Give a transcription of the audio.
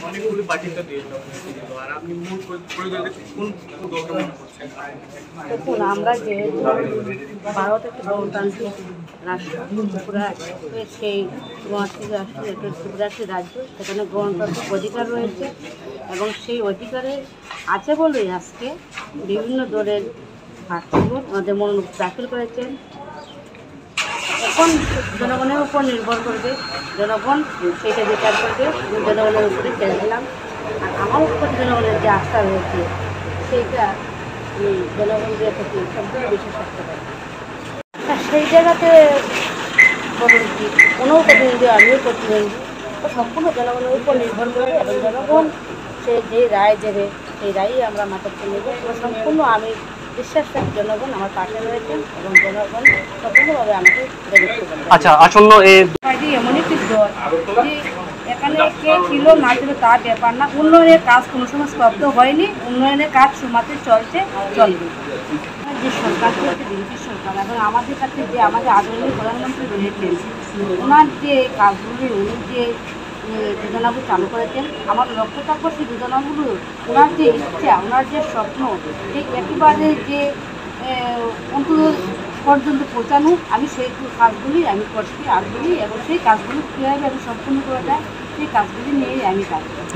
অনেকগুলো বাটিতে দিয়েছিল আর আপনি মূল পরিদর্শক কোন দলটা মনে করছেন? দেখুন, আমরা যেহেতু ভারত একটি গণতান্ত্রিক রাষ্ট্র, ত্রিপুরা সেই গণতান্ত্রিক রাষ্ট্র, ত্রিপুরা একটি রাজ্য, সেখানে গণতান্ত্রিক অধিকার রয়েছে এবং সেই অধিকারে আছে বলেই আজকে বিভিন্ন দলের প্রার্থীগণ আমাদের মনোনয়ন দাখিল করেছেন। এখন জনগণের উপর নির্ভর করবে, জনগণ সেইটা বিচার করবে, জনগণের উপরে ছেড়ে দিলাম। আর আমার উপর জনগণের যে আস্থা রয়েছে সেইটা জনগণদের প্রতি সবচেয়ে বেশি থাকতে পারে। সেই জায়গাতে বলুন কি কোনো প্রতিনিধি, আমিও প্রতিনিধি, তো সম্পূর্ণ জনগণের উপর নির্ভর করে এবং জনগণ সে যে রায় দেবে সেই রায়ই আমরা মাথাতে নেব। সম্পূর্ণ আমি বিশ্বাস রাখি জনগণ আমার পাশে রয়েছেন এবং জনগণ সম্পূর্ণভাবে আমাকে দেখতে পারে। আচ্ছা, আসন্ন এমন একটি দল যে এখানে কে ছিল না ছিল তার ব্যাপার না, উন্নয়নের কাজ কোনো সময় স্তব্ধ হয়নি, উন্নয়নের কাজ সমাজে চলছে, চলবে। যে সরকার চলছে বিরোধী সরকার এবং আমাদের কাছে যে আমাদের আদরণীয় প্রধানমন্ত্রী রয়েছেন, ওনার যে কাজগুলি, উনি যে যোজনাগুলো চালু করেছেন, আমার লক্ষ্য থাকবো সেই যোজনাগুলো ওনার যে ইচ্ছা, ওনার যে স্বপ্ন, সেই একেবারে যে অন্তত পর্যন্ত পৌঁছানো, আমি সেই কাজগুলি আমি করছি, আগ্রহী এবং সেই কাজগুলি কীভাবে আমি সম্পূর্ণ করা যায় সেই কাজগুলি নিয়েই আমি কাজ করি।